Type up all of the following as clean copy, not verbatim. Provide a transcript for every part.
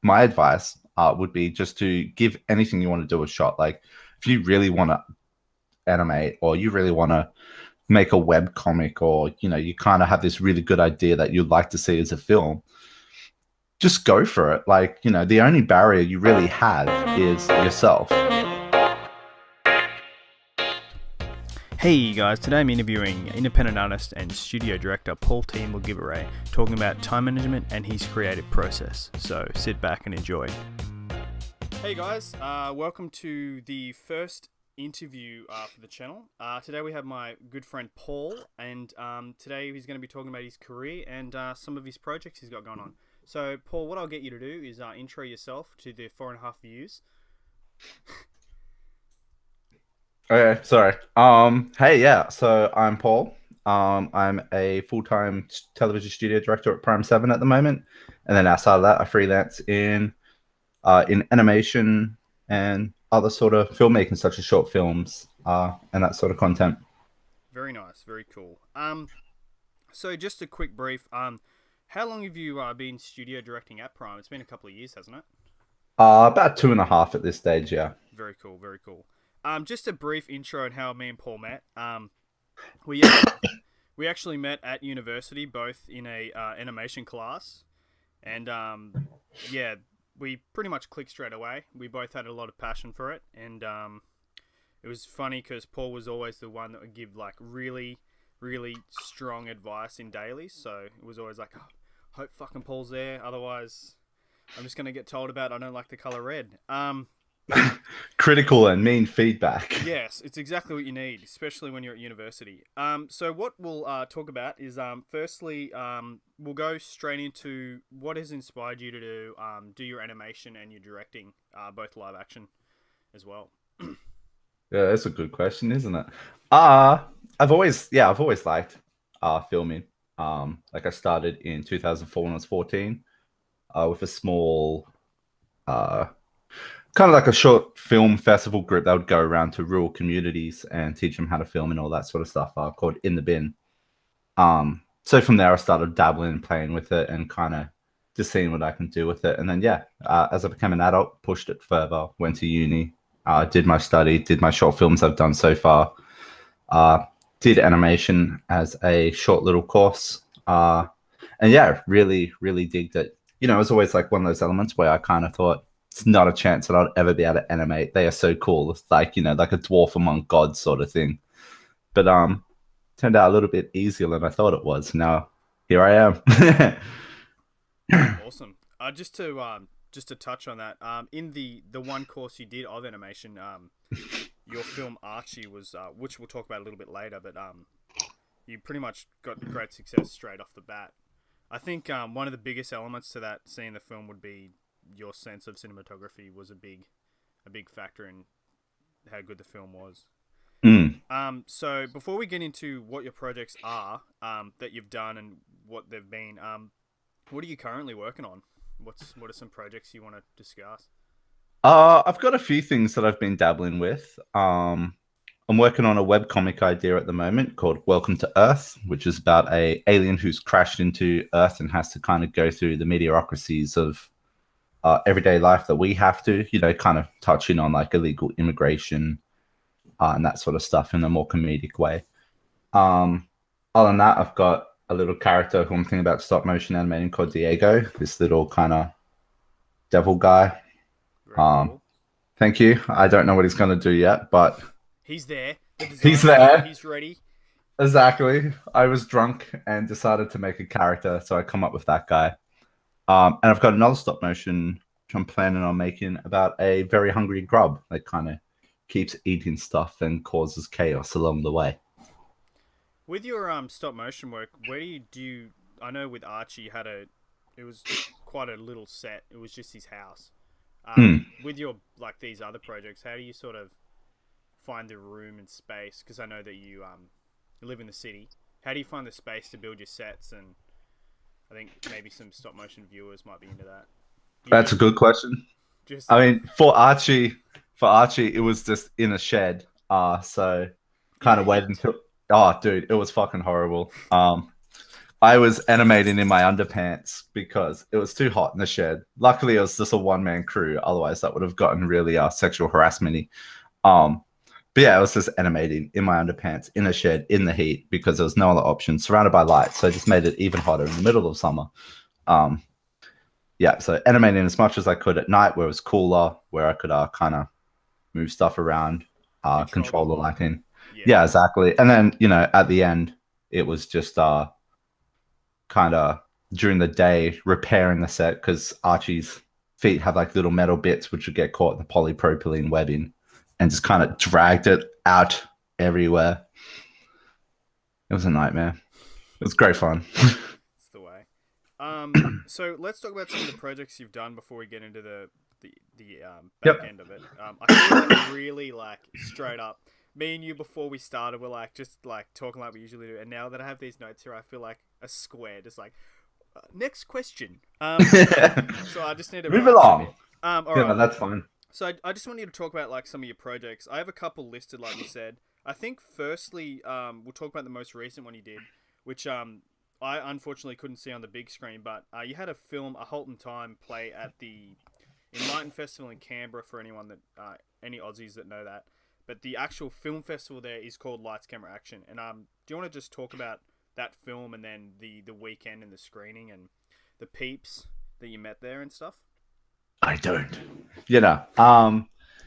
my advice would be just to give anything you want to do a shot. Like if you really want to animate or you really want to make a web comic, or you kind of have this really good idea that you'd like to see as a film, just go for it. Like, the only barrier you really have is yourself. Hey guys, today I'm interviewing independent artist and studio director Paul T. McGilvray, talking about time management and his creative process. So sit back and enjoy. Hey guys, welcome to the first interview for the channel. Today we have my good friend Paul, and today he's going to be talking about his career and some of his projects he's got going on. So Paul, what I'll get you to do is intro yourself to the 4.5 views. Okay, sorry. Hey, yeah. So I'm Paul. I'm a full-time television studio director at Prime 7 at the moment, and then outside of that, I freelance in animation and other sort of filmmaking, such as short films, and that sort of content. Very nice, very cool. So just a quick brief. How long have you been studio directing at Prime? It's been a couple of years, hasn't it? About 2.5 at this stage, yeah. Very cool, very cool. Just a brief intro on how me and Paul met. We we actually met at university, both in a animation class, and yeah, we pretty much clicked straight away. We both had a lot of passion for it, and it was funny because Paul was always the one that would give like really, really strong advice in dailies. So it was always like, oh, hope fucking Paul's there, otherwise I'm just gonna get told about I don't like the color red. Critical and mean feedback. Yes, it's exactly what you need, especially when you're at university. So what we'll talk about is, firstly, we'll go straight into what has inspired you to do your animation and your directing, both live action as well. Yeah, that's a good question, isn't it? I've always liked filming. Like I started in 2004 when I was 14, with a small kind of like a short film festival group that would go around to rural communities and teach them how to film and all that sort of stuff, called In the Bin. So from there, I started dabbling and playing with it and kind of just seeing what I can do with it. And then, as I became an adult, pushed it further, went to uni, did my study, did my short films I've done so far, did animation as a short little course. And yeah, really, really digged it. It was always like one of those elements where I kind of thought, it's not a chance that I'd ever be able to animate. They are so cool. It's like, like a dwarf among gods sort of thing. But turned out a little bit easier than I thought it was. Now here I am. Awesome. Just to touch on that, in the one course you did of animation, your film Archie was, which we'll talk about a little bit later, but you pretty much got great success straight off the bat. I think one of the biggest elements to that seeing the film would be your sense of cinematography was a big factor in how good the film was. So before we get into what your projects are that you've done and what they've been, what are you currently working on? What are some projects you want to discuss? I've got a few things that I've been dabbling with. I'm working on a webcomic idea at the moment called Welcome to Earth, which is about a alien who's crashed into Earth and has to kind of go through the mediocrities of everyday life that we have to, kind of touching on like illegal immigration and that sort of stuff in a more comedic way. Other than that, I've got a little character who I'm thinking about stop motion animating called Diego, this little kind of devil guy. Cool. Thank you. I don't know what he's going to do yet, but he's there. He's there. He's ready. Exactly. I was drunk and decided to make a character, so I come up with that guy. And I've got another stop motion which I'm planning on making about a very hungry grub that kind of keeps eating stuff and causes chaos along the way. With your stop motion work, where do you? I know with Archie, it was quite a little set. It was just his house. With your like these other projects, how do you sort of find the room and space? Because I know that you live in the city. How do you find the space to build your sets? And I think maybe some stop motion viewers might be into that. That's a good question. I mean, for Archie, it was just in a shed. So kind of waited until. Oh, dude, it was fucking horrible. I was animating in my underpants because it was too hot in the shed. Luckily, it was just a one-man crew. Otherwise, that would have gotten really sexual harassment-y. Um, but yeah, I was just animating in my underpants in a shed in the heat because there was no other option, surrounded by lights. So I just made it even hotter in the middle of summer. Um, yeah, so animating as much as I could at night where it was cooler, where I could kind of move stuff around, control the lighting. Yeah, exactly. And then, at the end, it was just kind of during the day repairing the set because Archie's feet have like little metal bits which would get caught in the polypropylene webbing and just kind of dragged it out everywhere. It was a nightmare. It was great fun. It's the way. So let's talk about some of the projects you've done before we get into the back end of it. I feel like really like straight up. Me and you before we started were like just like talking like we usually do, and now that I have these notes here, I feel like a square, just like next question. So I just need to move along. All yeah, right. that's fine. So I just want you to talk about like some of your projects. I have a couple listed, like you said. I think firstly, we'll talk about the most recent one you did, which I unfortunately couldn't see on the big screen, but you had a film, A Halt in Time, play at the Enlighten Festival in Canberra for anyone that any Aussies that know that. But the actual film festival there is called Lights, Camera, Action. And do you want to just talk about that film and then the weekend and the screening and the peeps that you met there and stuff? I don't. It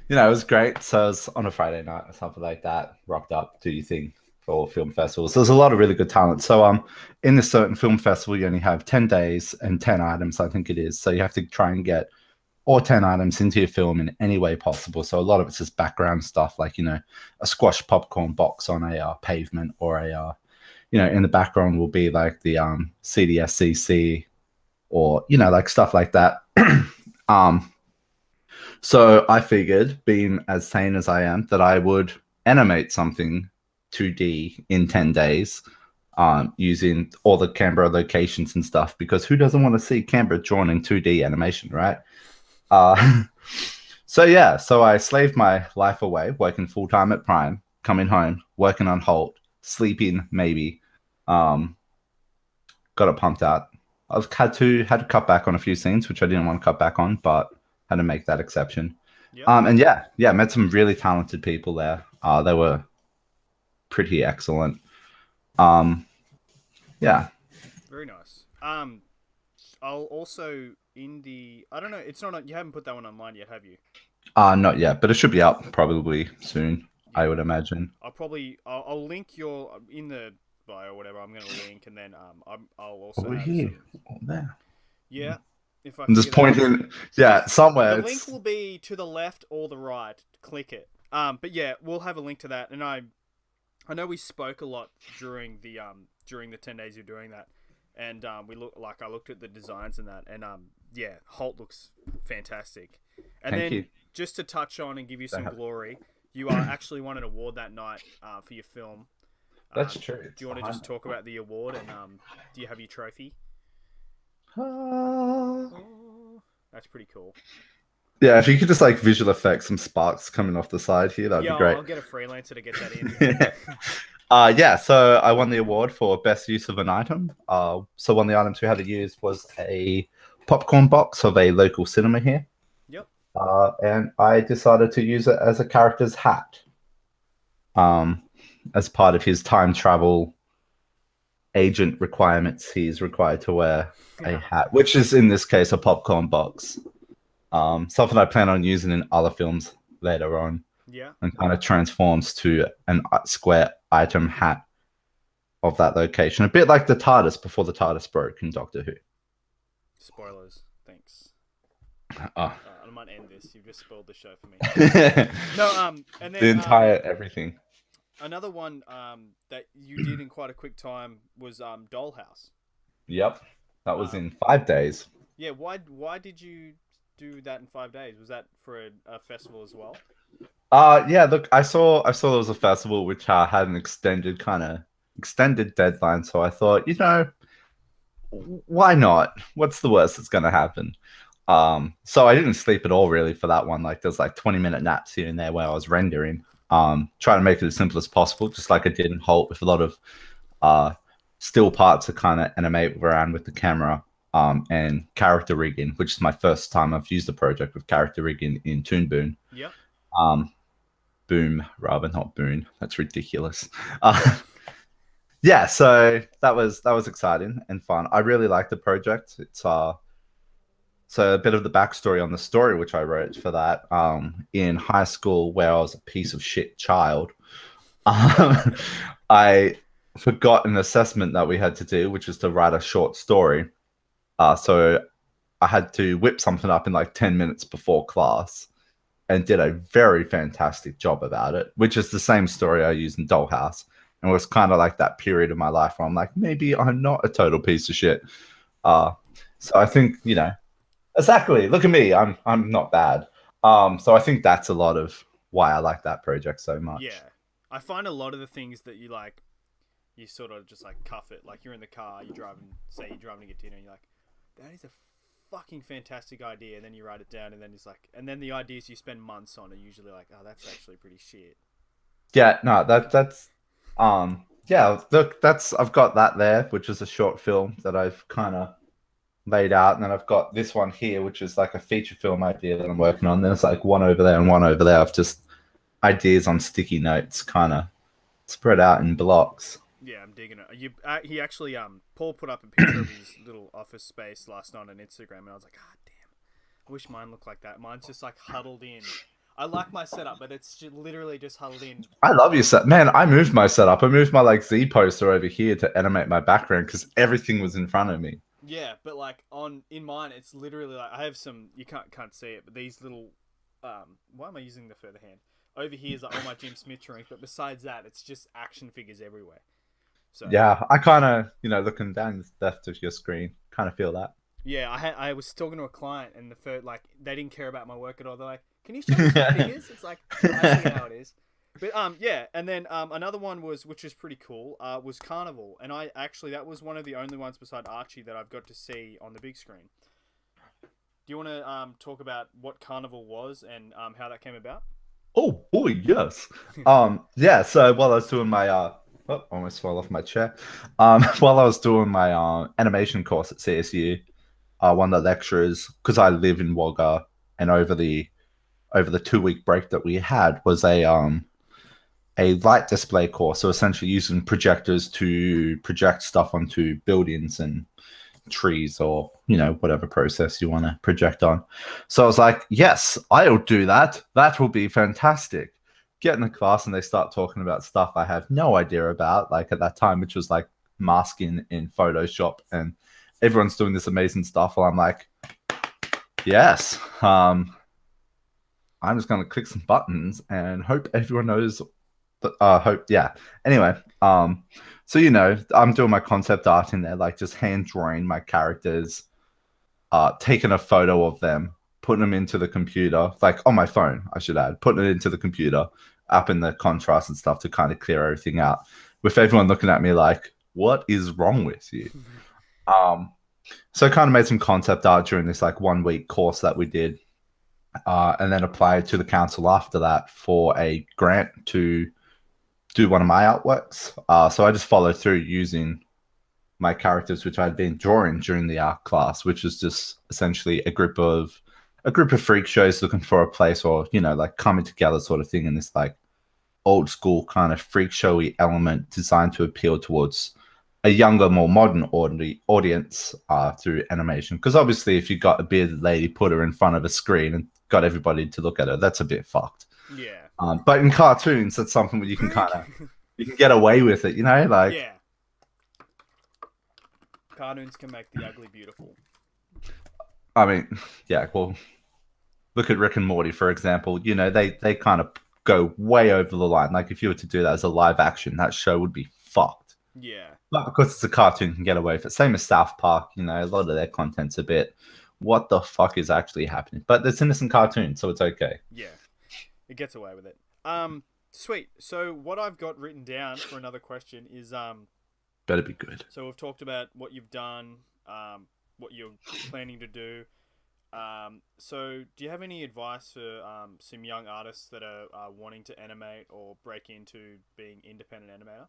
was great. So it was on a Friday night or something like that. Rocked up, do your thing for film festivals. So there's a lot of really good talent. So in this certain film festival, you only have 10 days and 10 items, I think it is. So you have to try and get all 10 items into your film in any way possible. So a lot of it's just background stuff like, a squashed popcorn box on a pavement or in the background will be like the CDSCC or, like stuff like that. So I figured, being as sane as I am, that I would animate something 2D in 10 days using all the Canberra locations and stuff, because who doesn't want to see Canberra drawn in 2D animation, right? So I slaved my life away, working full-time at Prime, coming home, working on Halt, sleeping maybe, got it pumped out. I've had to cut back on a few scenes, which I didn't want to cut back on, but had to make that exception. Yep. And met some really talented people there. They were pretty excellent. Very nice. I'll also I don't know, it's not, you haven't put that one online yet, have you? Not yet, but it should be up probably soon, I would imagine. I'll link your in the bio or whatever. I'm going to link, and then I'll also over here. There. Yeah. If I'm just pointing, somewhere. The link will be to the left or the right. Click it. But yeah, we'll have a link to that. And I know we spoke a lot during the 10 days you're doing that, and I looked at the designs and that, and Halt looks fantastic. And Thank you. Just to touch on and give you some glory, you actually won an award that night for your film. That's true. Do you want to just talk about the award, and do you have your trophy? That's pretty cool. Yeah, if you could just like visual effects some sparks coming off the side here, that'd be great. I'll get a freelancer to get that in. So I won the award for best use of an item. So one of the items we had to use was a popcorn box of a local cinema here. Yep. And I decided to use it as a character's hat. As part of his time travel agent requirements, he's required to wear a hat, which is in this case a popcorn box. Something I plan on using in other films later on. Yeah. And kind of transforms to an square item hat of that location. A bit like the TARDIS before the TARDIS broke in Doctor Who. Spoilers. Thanks. I might end this. You've just spoiled the show for me. No, and then the entire everything. Another one that you did in quite a quick time was Dollhouse. Yep. That was in 5 days. Yeah, why did you do that in 5 days? Was that for a festival as well? Yeah, look, I saw there was a festival which had an extended deadline, so I thought, why not? What's the worst that's gonna happen? So I didn't sleep at all really for that one. Like there's like 20-minute naps here and there where I was rendering. Trying to make it as simple as possible, just like I did in Halt, with a lot of still parts to kind of animate around with the camera, and character rigging, which is my first time I've used a project with character rigging in Toon Boom. Yep. Um, Boom, rather not Boon. That's ridiculous. Yeah, so that was exciting and fun. I really like the project. It's so a bit of the backstory on the story which I wrote for that. In high school, where I was a piece of shit child, um, I forgot an assessment that we had to do, which was to write a short story. So I had to whip something up in like 10 minutes before class, and did a very fantastic job about it, which is the same story I used in Dollhouse. And it was kind of like that period of my life where I'm like, maybe I'm not a total piece of shit. Uh, so I think, exactly. Look at me. I'm not bad. So I think that's a lot of why I like that project so much. Yeah. I find a lot of the things that you like, you sort of just like cuff it. Like you're in the car, you're driving, say you're driving to get dinner, and you're like, that is a fucking fantastic idea. And then you write it down, and then it's like, and then the ideas you spend months on are usually like, oh, that's actually pretty shit. Yeah, no, yeah, look, that's I've got that there, which is a short film that I've kind of laid out, and then I've got this one here, which is like a feature film idea that I'm working on. There's like one over there and one over there. I've just ideas on sticky notes, kind of spread out in blocks. Yeah, I'm digging it. He actually, Paul put up a picture of his little office space last night on Instagram, and I was like, ah, damn, I wish mine looked like that. Mine's just like huddled in. I like my setup, but it's just literally just huddled in. I love your set, man. I moved my setup. I moved my like Z poster over here to animate my background because everything was in front of me. Yeah, but like in mine, it's literally like I have some. You can't see it, but these little. Why am I using the further hand? Over here is like all my Jim Smith drawings, but besides that, it's just action figures everywhere. So Yeah, I kind of, looking down the left of your screen, kind of feel that. yeah, I was talking to a client, and the first like they didn't care about my work at all. They're like, "Can you show me some figures?" It's like I see how it is. But yeah, and then another one was which was pretty cool. Was Carnival, and I actually that was one of the only ones beside Archie that I've got to see on the big screen. Do you want to talk about what Carnival was and how that came about? Oh boy, yes. Yeah. So while I was doing my almost fell off my chair. While I was doing my animation course at CSU, one of the lecturers, because I live in Wagga, and over the 2 week break that we had was a light display course. So essentially using projectors to project stuff onto buildings and trees, or whatever process you want to project on. So I was like, yes, I'll do that. That will be fantastic. Get in the class and they start talking about stuff I have no idea about, like at that time, which was like masking in Photoshop, and everyone's doing this amazing stuff while I'm like, yes, I'm just going to click some buttons and hope everyone knows that, hope, yeah. Anyway, so I'm doing my concept art in there, like just hand drawing my characters, taking a photo of them, putting them into the computer, like on my phone, I should add, putting it into the computer, up in the contrast and stuff to kind of clear everything out, with everyone looking at me like, what is wrong with you? So I kind of made some concept art during this like 1 week course that we did, and then applied to the council after that for a grant to do one of my artworks. So I just followed through using my characters, which I'd been drawing during the art class, which is just essentially a group of freak shows looking for a place, or like coming together sort of thing, in this like old school kind of freak showy element designed to appeal towards a younger, more modern audience through animation. Because obviously, if you got a bearded lady, put her in front of a screen and got everybody to look at her, that's a bit fucked. Yeah. But in cartoons, that's something where you can you can get away with it, like. Yeah. Cartoons can make the ugly beautiful. I mean, yeah, well, look at Rick and Morty, for example. They kind of go way over the line. Like, if you were to do that as a live action, that show would be fucked. Yeah. But because it's a cartoon, you can get away with it. Same as South Park, a lot of their content's a bit, what the fuck is actually happening? But it's innocent cartoon, so it's okay. Yeah. It gets away with it. Sweet. So what I've got written down for another question is Better be good. so we've talked about what you've done, what you're planning to do. So do you have any advice for some young artists that are wanting to animate or break into being independent animator?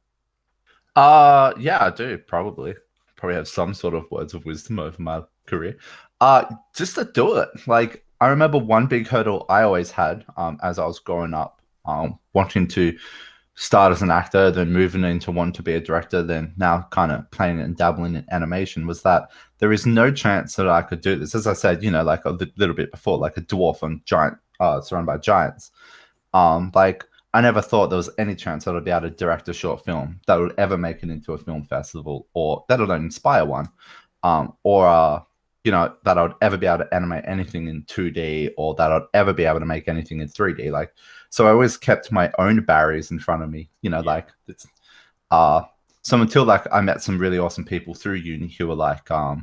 Yeah, I do probably have some sort of words of wisdom over my career. Just to do it. Like I remember one big hurdle I always had, as I was growing up, wanting to start as an actor, then moving into wanting to be a director, then now kind of playing and dabbling in animation, was that there is no chance that I could do this. As I said, like a little bit before, like a dwarf on giant, surrounded by giants. Like I never thought there was any chance that I'd be able to direct a short film that would ever make it into a film festival, or that would inspire one, or that I would ever be able to animate anything in 2D, or that I'd ever be able to make anything in 3D. Like, so I always kept my own barriers in front of me. Like it's so until like I met some really awesome people through uni who were like, nah,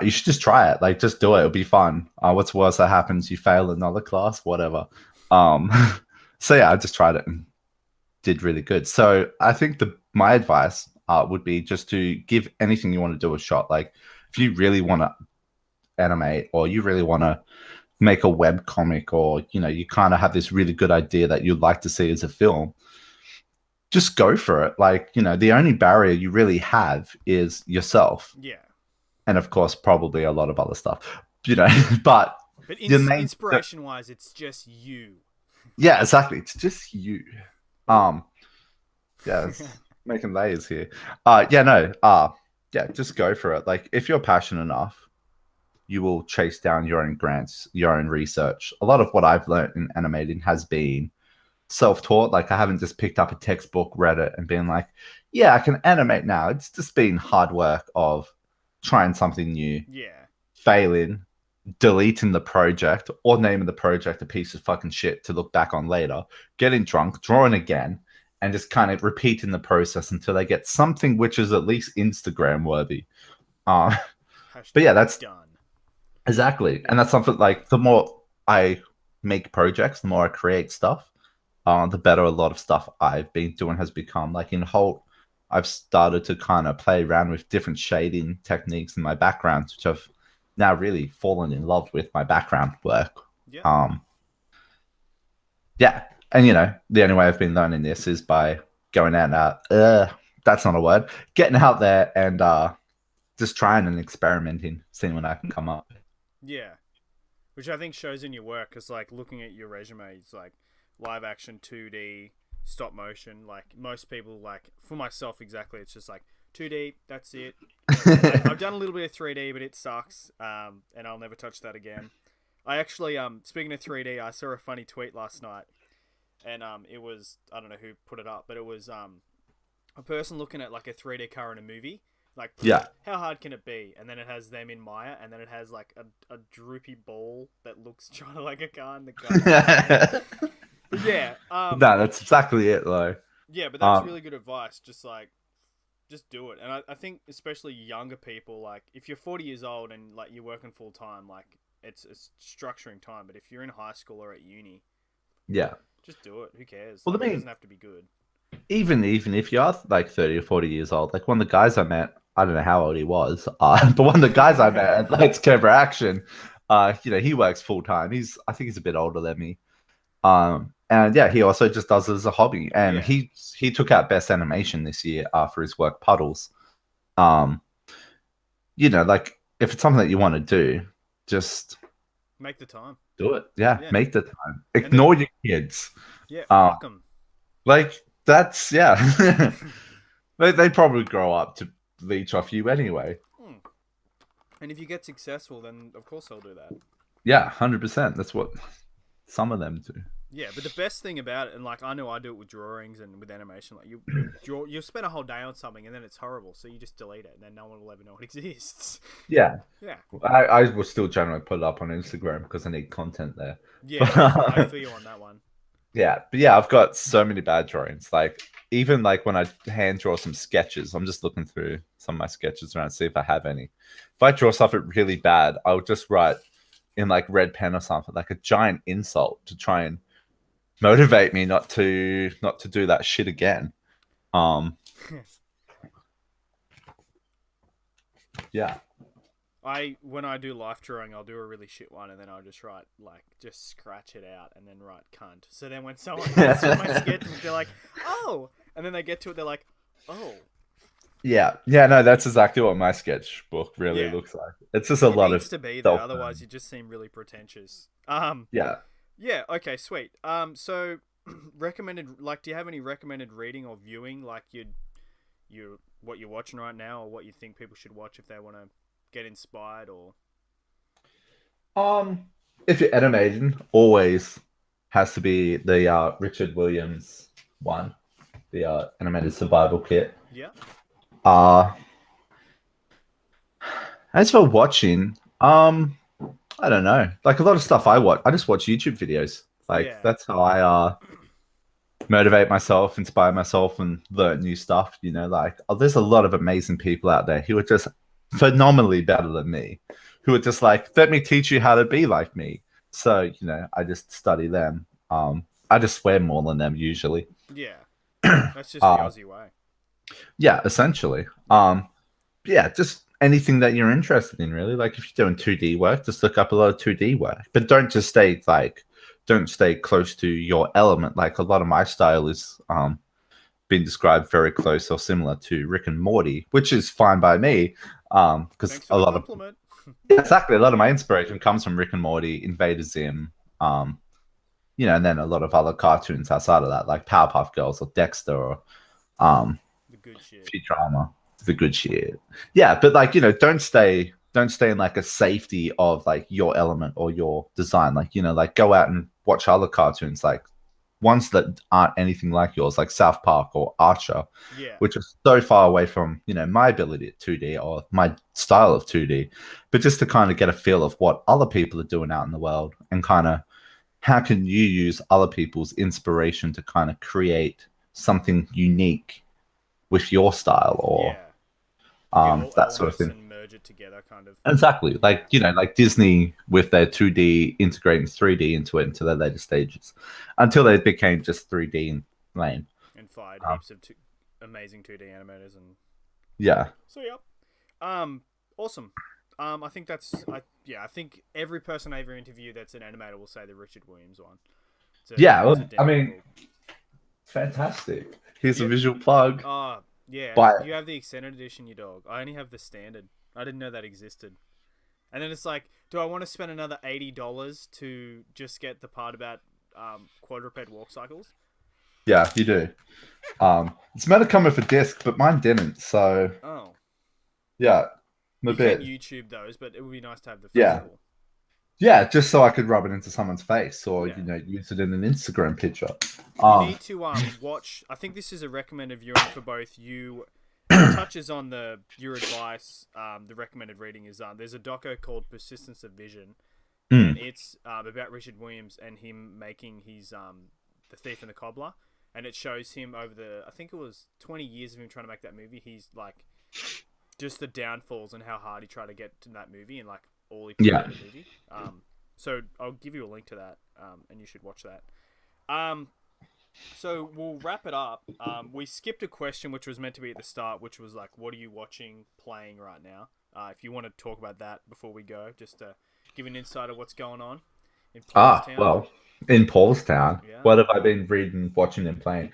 you should just try it. Like, just do it. It'll be fun. What's worse that happens? You fail another class, whatever. Um, so yeah, I just tried it and did really good. So I think my advice would be just to give anything you want to do a shot. Like, if you really want to animate, or you really want to make a web comic, or you kind of have this really good idea that you'd like to see as a film, just go for it. Like, the only barrier you really have is yourself. Yeah. And of course, probably a lot of other stuff, but inspiration wise, it's just you. Yeah, exactly. It's just you. Yeah, it's making layers here. Yeah, no. Yeah, just go for it. Like, if you're passionate enough, you will chase down your own grants, your own research. A lot of what I've learned in animating has been self-taught. Like, I haven't just picked up a textbook, read it, and been like, yeah, I can animate now. It's just been hard work of trying something new, failing, deleting the project, or naming the project a piece of fucking shit to look back on later, getting drunk, drawing again, and just kind of repeating the process until they get something which is at least Instagram worthy. But yeah, that's done. Exactly. And that's something like, the more I make projects, the more I create stuff, the better a lot of stuff I've been doing has become. Like in Holt, I've started to kind of play around with different shading techniques in my backgrounds, which I've now really fallen in love with my background work. Yeah. Yeah. And the only way I've been learning this is by going out that's not a word. Getting out there and just trying and experimenting, seeing what I can come up. Yeah. Which I think shows in your work, because like looking at your resume, it's like live action, 2D, stop motion. Like most people, like for myself exactly, it's just like 2D, that's it. I've done a little bit of 3D, but it sucks, and I'll never touch that again. I actually, speaking of 3D, I saw a funny tweet last night, and it was, I don't know who put it up, but it was a person looking at like a 3D car in a movie. Like, yeah, how hard can it be? And then it has them in Maya, and then it has like a droopy ball that looks kind of like a car in the car. But yeah. No, that's exactly it though. Yeah, but that's really good advice. Just do it. And I think especially younger people, like if you're 40 years old and like you're working full time, like it's structuring time. But if you're in high school or at uni, yeah, just do it. Who cares? Well, like, it doesn't have to be good. Even if you are like 30 or 40 years old, like one of the guys I met, I don't know how old he was, but one of the guys I met at Let's Cobra Action, he works full time. I think he's a bit older than me. And yeah, he also just does it as a hobby. And he took out Best Animation this year for his work Puddles. Like if it's something that you want to do, just make the time. Do it. Yeah. Make the time. Ignore your kids. Yeah, fuck them. Like that's they probably grow up to leech off you anyway. And if you get successful, then of course they'll do that. Yeah, 100%. That's what some of them do. Yeah, but the best thing about it, and like I know I do it with drawings and with animation, like you spend a whole day on something and then it's horrible, so you just delete it and then no one will ever know it exists. Yeah. Yeah. I will still generally put it up on Instagram because I need content there. Yeah, I feel you on that one. Yeah, but yeah, I've got so many bad drawings. Like even like when I hand draw some sketches, I'm just looking through some of my sketches around to see if I have any. If I draw something really bad, I'll just write in like red pen or something, like a giant insult to try and motivate me not to do that shit again. Yeah. When I do life drawing, I'll do a really shit one and then I'll just write just scratch it out and then write cunt. So then when someone gets to my sketch, they're like, oh, and then they get to it, they're like, Oh, Yeah, yeah, no, that's exactly what my sketchbook really yeah. looks like. It's just a It lot of needs to be there, self. otherwise you just seem really pretentious. Yeah. Yeah. Okay. Sweet. So recommended. Like, do you have any recommended reading or viewing? Like, you what you're watching right now, or what you think people should watch if they want to get inspired, or Um, if you're animating, always has to be the Richard Williams one, the animated survival kit. yeah, Uh, as for watching, I don't know. Like a lot of stuff I watch, I just watch YouTube videos. Like yeah. that's how I motivate myself, inspire myself, and learn new stuff. Like there's a lot of amazing people out there who are just phenomenally better than me, who are just like, let me teach you how to be like me. So, I just study them. I just swear more than them usually. Yeah, that's just the Uh, Aussie way. yeah, essentially. Yeah, Yeah, just anything that you're interested in, really. Like if you're doing 2D work, just look up a lot of 2D work, but don't stay close to your element. Like a lot of my style is been described very close or similar to Rick and Morty, which is fine by me. Because thanks for the compliment. yeah, exactly, a lot of my inspiration comes from Rick and Morty, Invader Zim, um, and then a lot of other cartoons outside of that, like Powerpuff Girls or Dexter or um, The good shit. Futurama, the good shit. Yeah, but like don't stay in like a safety of like your element or your design. Like like go out and watch other cartoons, like ones that aren't anything like yours, like South Park or Archer, Yeah, which are so far away from my ability at 2D or my style of 2D. But just to kind of get a feel of what other people are doing out in the world and kind of how can you use other people's inspiration to kind of create something unique with your style or yeah. Get all that sort of elements thing. and merge it together, kind of. Exactly. Like, Yeah, like Disney with their 2D integrating 3D into their later stages until they became just 3D and lame. and fired Um, heaps of amazing 2D animators, and yeah. so yep. Awesome. I think I think every person I ever interview that's an animator will say the Richard Williams one. Yeah. It's a Well, I damn mean, cool. fantastic. Here's a Yep. visual plug. Yeah. Buy it. You have the extended edition, you dog. I only have the standard. I didn't know that existed. And then it's like, do I want to spend another $80 to just get the part about quadruped walk cycles? Yeah, you do. It's meant to come with a disc, but mine didn't. So, Oh, yeah, I'm a you can bit. YouTube those, but it would be nice to have the Yeah. physical. Yeah, just so I could rub it into someone's face or, Yeah. use it in an Instagram picture. You Um, need to watch. I think this is a recommended viewing for both you. It touches on your advice. The recommended reading is there's a doco called Persistence of Vision, and mm, it's about Richard Williams and him making his The Thief and the Cobbler, and it shows him over I think it was 20 years of him trying to make that movie. He's like just the downfalls and how hard he tried to get to that movie and like all he put yeah. into the movie. So I'll give you a link to that, and you should watch that. Um, so we'll wrap it up. We skipped a question which was meant to be at the start, which was like, what are you watching, playing right now? If you want to talk about that before we go, just to give an insight of what's going on in Paulstown. Well, in Paulstown, Yeah. what have I been reading, watching, and playing?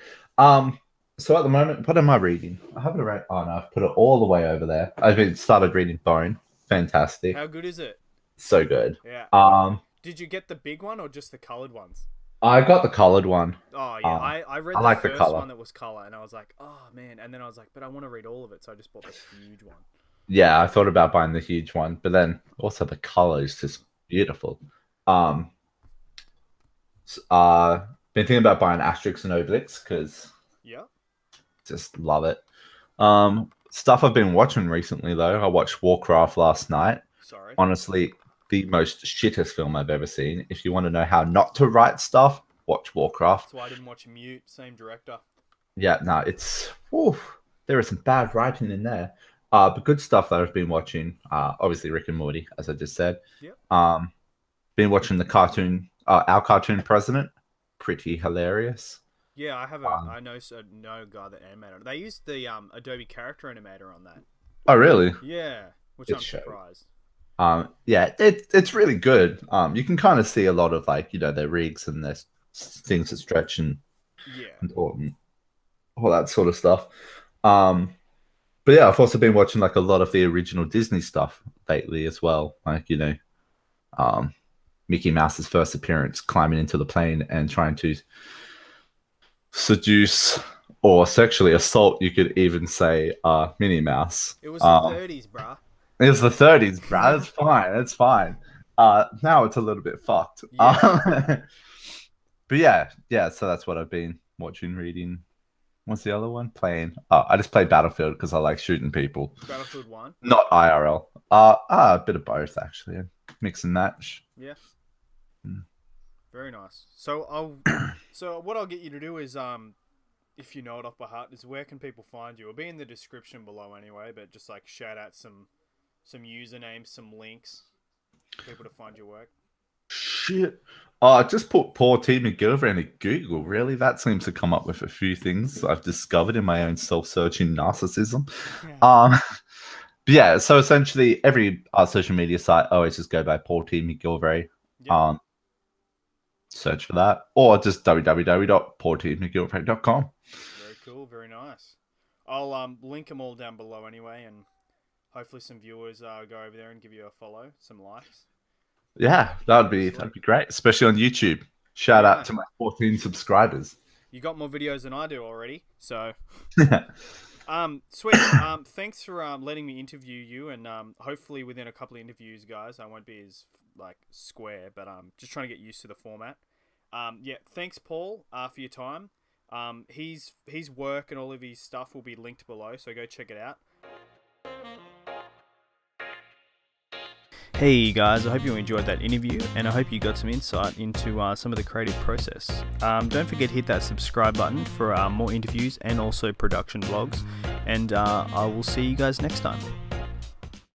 So at the moment, what am I reading? I haven't read. Oh no, I've put it all the way over there. I've been started reading Bone. Fantastic, How good is it? so good. Yeah. Did you get the big one or just the colored ones? I got the colored one. Oh yeah, Um, I read I the like the first color. one that was color, and I was like, oh man, and then I was like, but I want to read all of it, so I just bought this huge one. Yeah, I thought about buying the huge one, but then also the color is just beautiful. Um, been thinking about buying Asterix and Obelix because Yeah. just love it. Stuff I've been watching recently though, I watched Warcraft last night. Sorry. Honestly, the most shittest film I've ever seen. If you want to know how not to write stuff, watch Warcraft. That's why I didn't watch Mute. Same director. Yeah, no, there is some bad writing in there. But good stuff that I've been watching. Obviously Rick and Morty, as I just said. Yep. Been watching the cartoon, Our Cartoon President. Pretty hilarious. Yeah, I have Um, I know no guy that animated. They used the Adobe Character Animator on that. oh, really? Yeah, which It I'm showed. surprised. Yeah, it's really good. You can kind of see a lot of like their rigs and their things that stretch and Yeah. all, all that sort of stuff. Um, but yeah, I've also been watching like a lot of the original Disney stuff lately as well. Like, um, Mickey Mouse's first appearance, climbing into the plane and trying to seduce or sexually assault, you could even say, Minnie Mouse. It was the 30s, bruh. It was the 30s, bruh. It's fine. It's fine. Now it's a little bit fucked. Yeah. But yeah. So that's what I've been watching, reading. What's the other one? Playing. Oh, I just play Battlefield because I like shooting people. Battlefield 1? Not IRL. A bit of both actually. Mix and match. Yeah. Mm. Very nice. So what I'll get you to do is if you know it off by heart, is where can people find you? It'll be in the description below anyway, but just like shout out some usernames, some links for people to find your work. Shit. Just put Paul T. McGilvray into Google. Really? That seems to come up with a few things I've discovered in my own self-searching narcissism. Yeah. But yeah, so essentially every social media site, I always just go by Paul T. McGilvray. Yep. Search for that. Or just www.paultmcgilvray.com. Very cool. Very nice. I'll link them all down below anyway, and hopefully some viewers go over there and give you a follow, some likes. Yeah, that'd be great, especially on YouTube. Shout out to my 14 subscribers. You got more videos than I do already, so sweet. Thanks for letting me interview you, and hopefully within a couple of interviews, guys, I won't be as like square, but just trying to get used to the format. Yeah, thanks, Paul, for your time. His work and all of his stuff will be linked below, so go check it out. Hey guys, I hope you enjoyed that interview, and I hope you got some insight into some of the creative process. Don't forget to hit that subscribe button for more interviews and also production vlogs, and I will see you guys next time.